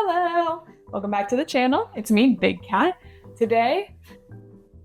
Hello! Welcome back to the channel. It's me, BigCat. Today,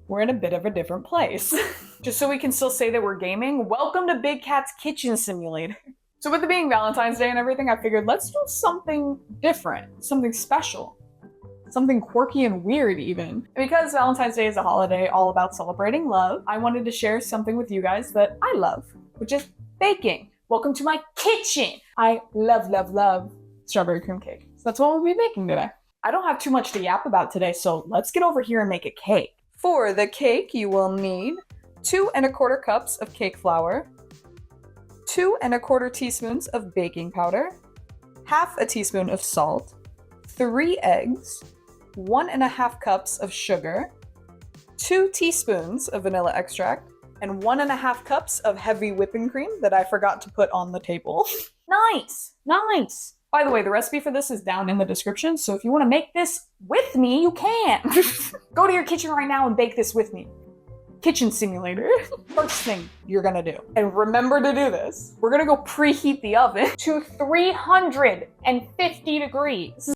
we're in a bit of a different place. Just so we can still say that we're gaming, welcome to BigCat's Kitchen Simulator. So with it being Valentine's Day and everything, I figured let's do something different, something special, something quirky and weird even. And because Valentine's Day is a holiday all about celebrating love, I wanted to share something with you guys that I love, which is baking. Welcome to my kitchen. I love strawberry cream cake. So that's what we'll be making today. I don't have too much to yap about today, so let's get over here and make a cake. For the cake, you will need 2 1/4 cups of cake flour, 2 1/4 teaspoons of baking powder, half a teaspoon of salt, 3 eggs, 1 1/2 cups of sugar, 2 teaspoons of vanilla extract, and 1 1/2 cups of heavy whipping cream that I forgot to put on the table. Nice! By the way, the recipe for this is down in the description, so if you want to make this with me, you can. Go to your kitchen right now and bake this with me. Kitchen simulator. First thing you're gonna do, and remember to do this, we're gonna go preheat the oven to 350 degrees.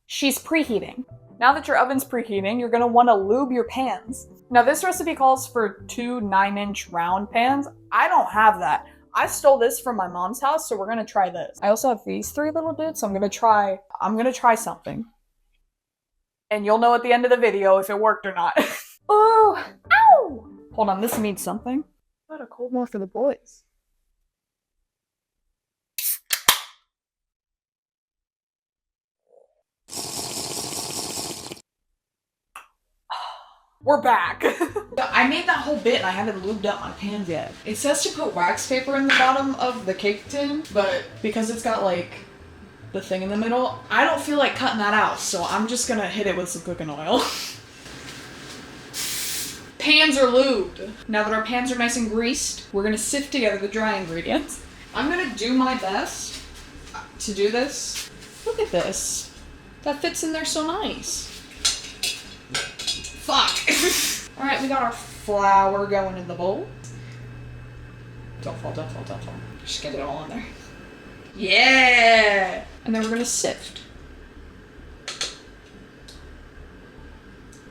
She's preheating. Now that your oven's preheating, you're gonna wanna lube your pans. Now this recipe calls for 2 9-inch round pans. I don't have that. I stole this from my mom's house, so we're gonna try this. I also have these 3 little dudes, so I'm gonna try something. And you'll know at the end of the video if it worked or not. Oh, ow! Hold on, this means something. Got a cold more for the boys. We're back. I made that whole bit and I haven't lubed up my pans yet. It says to put wax paper in the bottom of the cake tin, but because it's got like the thing in the middle, I don't feel like cutting that out, so I'm just gonna hit it with some cooking oil. Pans are lubed. Now that our pans are nice and greased, we're gonna sift together the dry ingredients. I'm gonna do my best to do this. Look at this. That fits in there so nice. Fuck. All right, we got our flour going in the bowl. Don't fall. Just get it all in there. Yeah! And then we're gonna sift.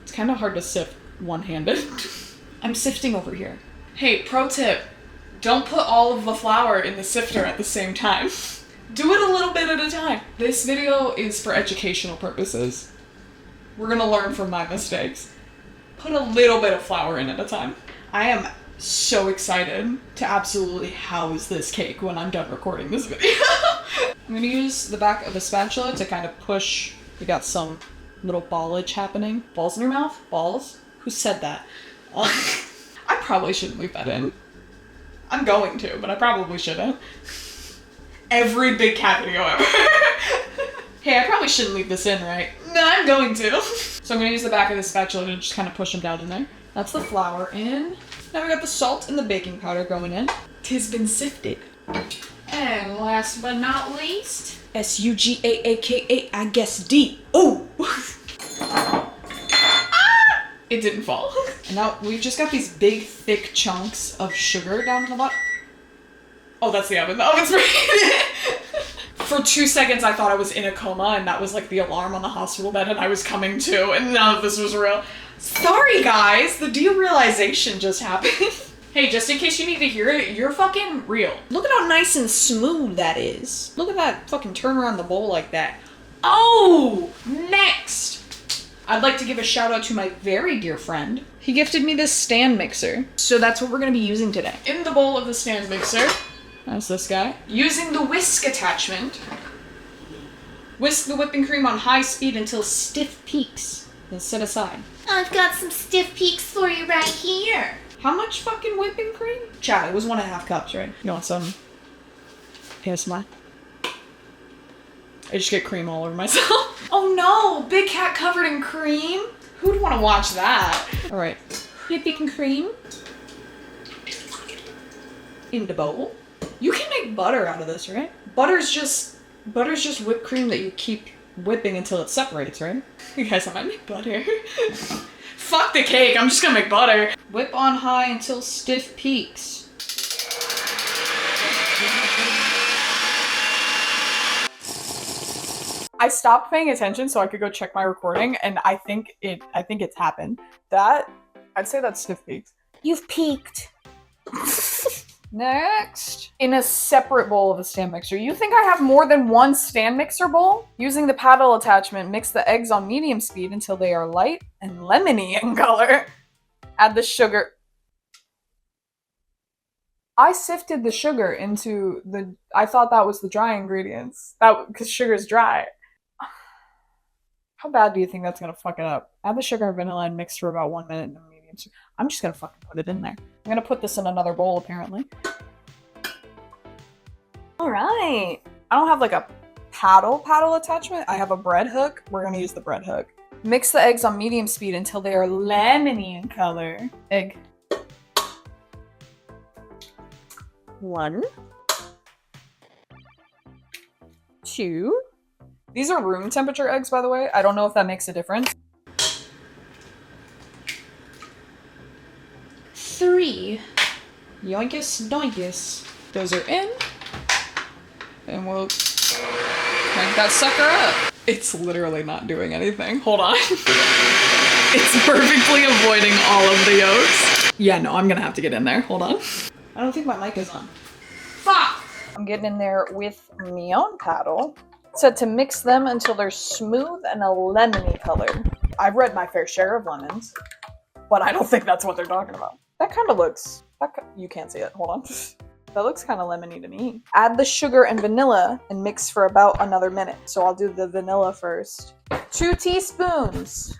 It's kind of hard to sift one-handed. I'm sifting over here. Hey, pro tip. Don't put all of the flour in the sifter at the same time. Do it a little bit at a time. This video is for educational purposes. We're gonna learn from my mistakes. Put a little bit of flour in at a time. I am so excited to absolutely house this cake when I'm done recording this video. I'm gonna use the back of a spatula to kind of push. We got some little ballage happening. Balls in your mouth? Balls? Who said that? I probably shouldn't leave that in. I'm going to, but I probably shouldn't. Every BigCat video ever. Hey, I probably shouldn't leave this in, right? No, I'm going to. So I'm gonna use the back of the spatula to just kind of push them down in there. That's the flour in. Now we got the salt and the baking powder going in. 'Tis been sifted. And last but not least, SUGAAKA, I guess D. Oh! It didn't fall. And now we've just got these big, thick chunks of sugar down in the bottom. Oh, that's the oven. The oven's preheated. For 2 seconds, I thought I was in a coma, and that was like the alarm on the hospital bed, and I was coming to, and none of this was real. Sorry, guys. The derealization just happened. Hey, just in case you need to hear it, you're fucking real. Look at how nice and smooth that is. Look at that fucking turn around the bowl like that. Oh! Next! I'd like to give a shout out to my very dear friend. He gifted me this stand mixer. So that's what we're gonna be using today. In the bowl of the stand mixer, that's this guy. Using the whisk attachment, whisk the whipping cream on high speed until stiff peaks, then set aside. I've got some stiff peaks for you right here. How much fucking whipping cream? Chat, it was 1.5 cups, right? You want some ASMR? I just get cream all over myself. Oh no, BigCat covered in cream? Who'd want to watch that? All right, whipping cream in the bowl. You can make butter out of this, right? Butter's just whipped cream that you keep whipping until it separates, right? You guys, I might make butter. Fuck the cake, I'm just gonna make butter. Whip on high until stiff peaks. I stopped paying attention so I could go check my recording, and I think it's happened. I'd say that's stiff peaks. You've peaked. Next, in a separate bowl of a stand mixer. You think I have more than one stand mixer bowl? Using the paddle attachment, mix the eggs on medium speed until they are light and lemony in color. Add the sugar. I sifted the sugar into I thought that was the dry ingredients. Because sugar is dry. How bad do you think that's gonna fuck it up? Add the sugar and vanilla and mix for about 1 minute in a medium. I'm just gonna fucking put it in there. I'm gonna put this in another bowl, apparently. All right. I don't have like a paddle attachment. I have a bread hook. We're gonna use the bread hook. Mix the eggs on medium speed until they are lemony in color. Egg. 1, 2. These are room temperature eggs, by the way. I don't know if that makes a difference. 3. Yoinkus doinkus. Those are in. And we'll crank that sucker up. It's literally not doing anything. Hold on. It's perfectly avoiding all of the yolks. Yeah, no, I'm gonna have to get in there. Hold on. I don't think my mic is on. Fuck! I'm getting in there with my own paddle. It said to mix them until they're smooth and a lemony color. I've read my fair share of lemons, but I don't think that's what they're talking about. That kind of looks, you can't see it, hold on. That looks kind of lemony to me. Add the sugar and vanilla and mix for about another minute. So I'll do the vanilla first. 2 teaspoons.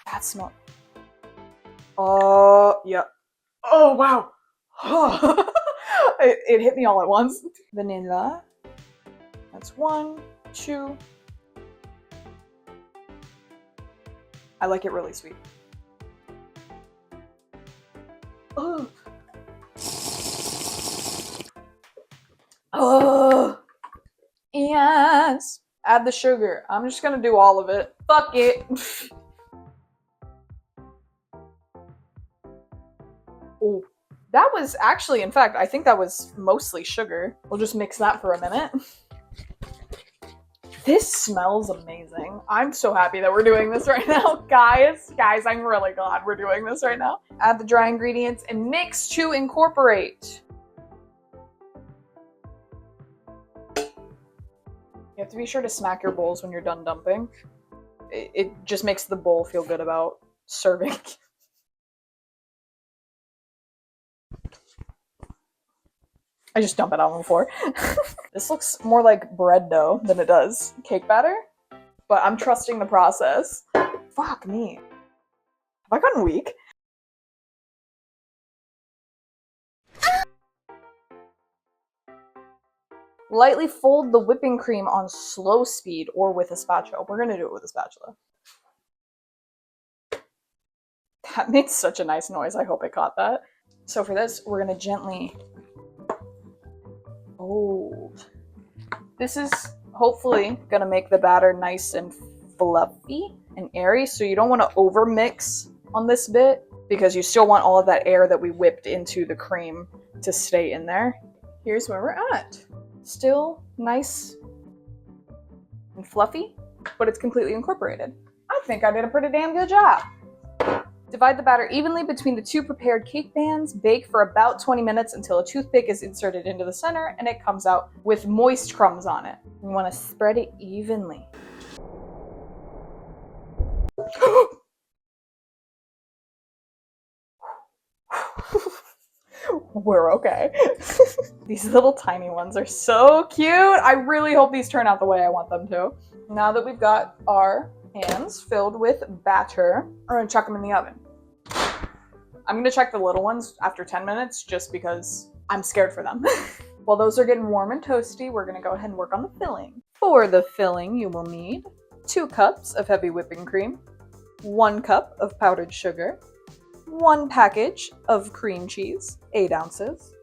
That smells. Oh, yeah. Oh, wow. It hit me all at once. Vanilla. That's 1, 2. I like it really sweet. Oh. Oh. Yes. Add the sugar. I'm just gonna do all of it. Fuck it. Oh. That was actually, in fact, I think that was mostly sugar. We'll just mix that for a minute. This smells amazing. I'm so happy that we're doing this right now. Guys, I'm really glad we're doing this right now. Add the dry ingredients and mix to incorporate. You have to be sure to smack your bowls when you're done dumping. It just makes the bowl feel good about serving. I just dump it out on the floor. This looks more like bread dough than it does cake batter, but I'm trusting the process. Fuck me. Have I gotten weak? Lightly fold the whipping cream on slow speed or with a spatula. We're gonna do it with a spatula. That made such a nice noise. I hope it caught that. So for this, we're gonna gently fold. This is hopefully gonna make the batter nice and fluffy and airy, so you don't want to over mix on this bit because you still want all of that air that we whipped into the cream to stay in there. Here's where we're at. Still nice and fluffy, but it's completely incorporated. I think I did a pretty damn good job. Divide the batter evenly between the 2 prepared cake pans. Bake for about 20 minutes until a toothpick is inserted into the center and it comes out with moist crumbs on it. You want to spread it evenly. We're okay. These little tiny ones are so cute. I really hope these turn out the way I want them to. Now that we've got our pans filled with batter, we're gonna chuck them in the oven. I'm gonna check the little ones after 10 minutes just because I'm scared for them. While those are getting warm and toasty, we're gonna go ahead and work on the filling. For the filling, you will need 2 cups of heavy whipping cream, 1 cup of powdered sugar, 1 package of cream cheese, 8 ounces,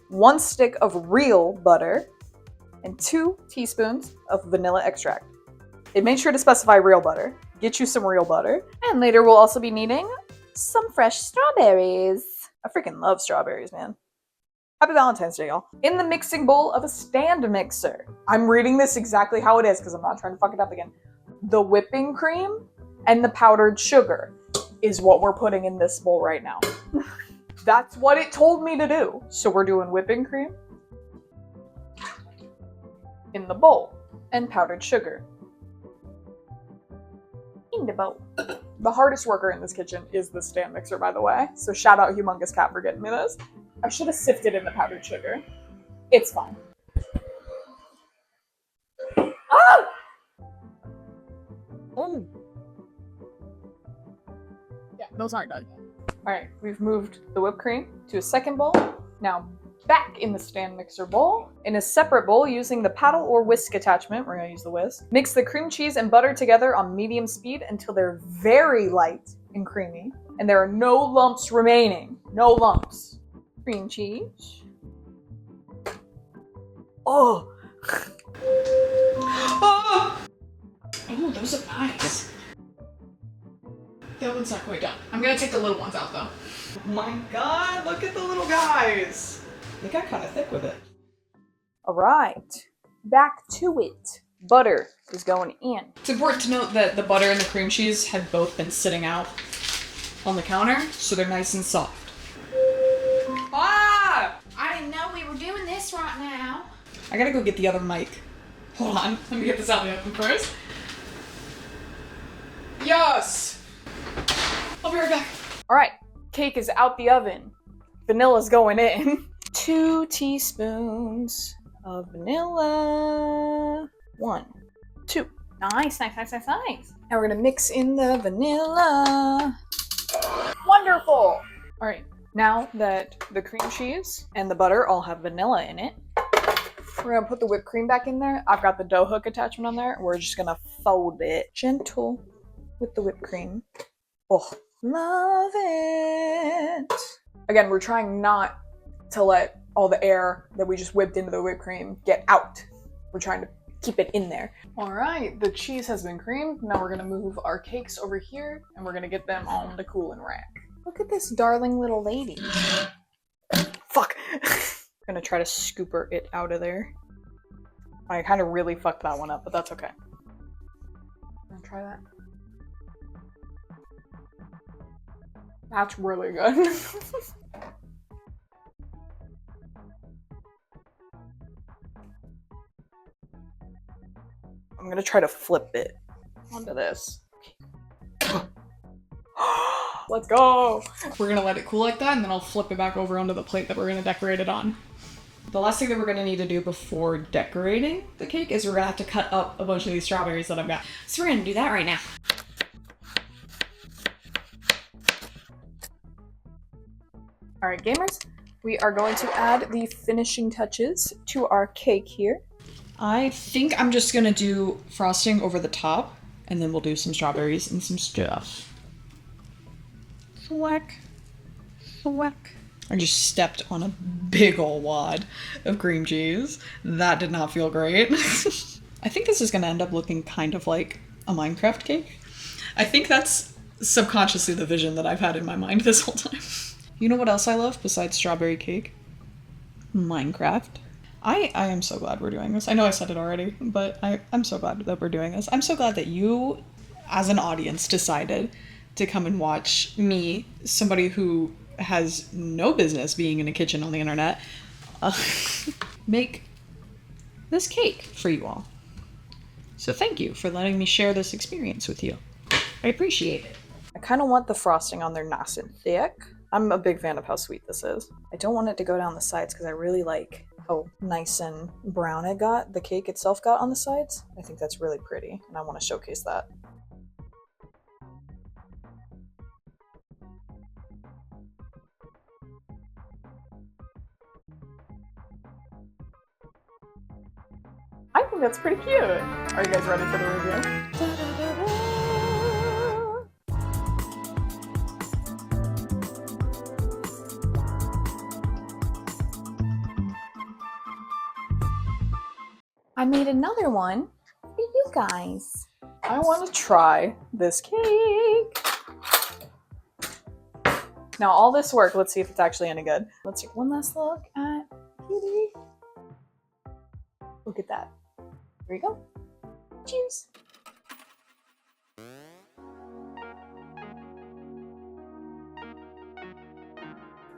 1 stick of real butter, and 2 teaspoons of vanilla extract. It made sure to specify real butter. Get you some real butter. And later we'll also be needing some fresh strawberries. I freaking love strawberries, man. Happy Valentine's Day, y'all. In the mixing bowl of a stand mixer. I'm reading this exactly how it is because I'm not trying to fuck it up again. The whipping cream and the powdered sugar is what we're putting in this bowl right now. That's what it told me to do. So we're doing whipping cream in the bowl and powdered sugar in the bowl. The hardest worker in this kitchen is the stand mixer, by the way. So shout out BiggusCat for getting me this. I should have sifted in the powdered sugar. It's fine. Ah! Oh. Yeah, those aren't done. All right, we've moved the whipped cream to a second bowl. Now back in the stand mixer bowl. In a separate bowl using the paddle or whisk attachment, we're gonna use the whisk. Mix the cream cheese and butter together on medium speed until they're very light and creamy. And there are no lumps remaining. No lumps. Cream cheese. Oh! Oh! Oh, those are nice. That one's not quite done. I'm gonna take the little ones out though. Oh my god, look at the little guys. They got kind of thick with it. All right, back to it. Butter is going in. It's important to note that the butter and the cream cheese have both been sitting out on the counter, so they're nice and soft. Ah! I didn't know we were doing this right now. I gotta go get the other mic. Hold on, let me get this out of the oven first. Yes! I'll be right back. All right, cake is out the oven. Vanilla's going in. 2 teaspoons of vanilla. 1, 2. Nice, nice, nice, nice, nice. Now we're gonna mix in the vanilla. Wonderful! All right, now that the cream cheese and the butter all have vanilla in it, we're gonna put the whipped cream back in there. I've got the dough hook attachment on there. We're just gonna fold it gentle with the whipped cream. Oh, love it. Again, we're trying not to let all the air that we just whipped into the whipped cream get out. We're trying to keep it in there. All right, the cheese has been creamed. Now we're gonna move our cakes over here and we're gonna get them on the cooling rack. Look at this darling little lady. Fuck. I'm gonna try to scooper it out of there. I kind of really fucked that one up, but that's okay. I'm gonna try that. That's really good. I'm gonna try to flip it onto this. Let's go! We're gonna let it cool like that, and then I'll flip it back over onto the plate that we're gonna decorate it on. The last thing that we're gonna need to do before decorating the cake is we're gonna have to cut up a bunch of these strawberries that I've got. So we're gonna do that right now. All right, gamers, we are going to add the finishing touches to our cake here. I think I'm just gonna do frosting over the top, and then we'll do some strawberries and some stuff. Thwack, thwack. I just stepped on a big ol' wad of cream cheese. That did not feel great. I think this is gonna end up looking kind of like a Minecraft cake. I think that's subconsciously the vision that I've had in my mind this whole time. You know what else I love besides strawberry cake? Minecraft. I am so glad we're doing this. I know I said it already, but I'm so glad that we're doing this. I'm so glad that you, as an audience, decided to come and watch me, somebody who has no business being in a kitchen on the internet, make this cake for you all. So thank you for letting me share this experience with you. I appreciate it. I kind of want the frosting on there nice and thick. I'm a big fan of how sweet this is. I don't want it to go down the sides because I really like how nice and brown the cake itself got on the sides. I think that's really pretty and I want to showcase that. I think that's pretty cute. Are you guys ready for the review? I made another one for you guys. I want to try this cake. Now all this work, let's see if it's actually any good. Let's take one last look at sweetie. Look at that. Here you go. Cheers.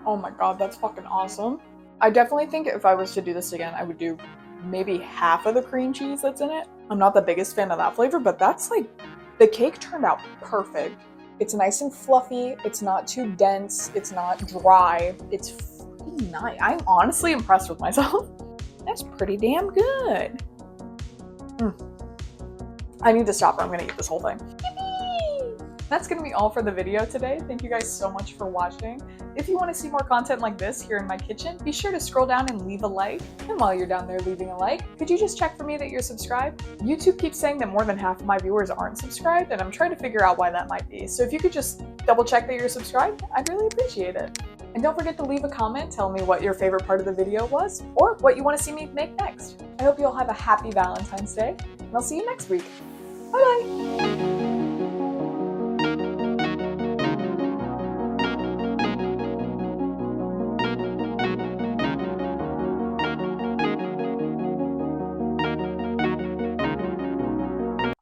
Oh my god, that's fucking awesome. I definitely think if I was to do this again, I would do maybe half of the cream cheese that's in it. I'm not the biggest fan of that flavor, but that's like, the cake turned out perfect. It's nice and fluffy, it's not too dense, it's not dry, it's freaking nice. I'm honestly impressed with myself. That's pretty damn good. I need to stop or I'm gonna eat this whole thing. That's gonna be all for the video today. Thank you guys so much for watching. If you want to see more content like this here in my kitchen, be sure to scroll down and leave a like. And while you're down there leaving a like, could you just check for me that you're subscribed? YouTube keeps saying that more than half of my viewers aren't subscribed, and I'm trying to figure out why that might be. So if you could just double check that you're subscribed, I'd really appreciate it. And don't forget to leave a comment, tell me what your favorite part of the video was, or what you want to see me make next. I hope you all have a happy Valentine's Day, and I'll see you next week. Bye-bye!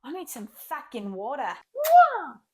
I need some fucking water. Mwah!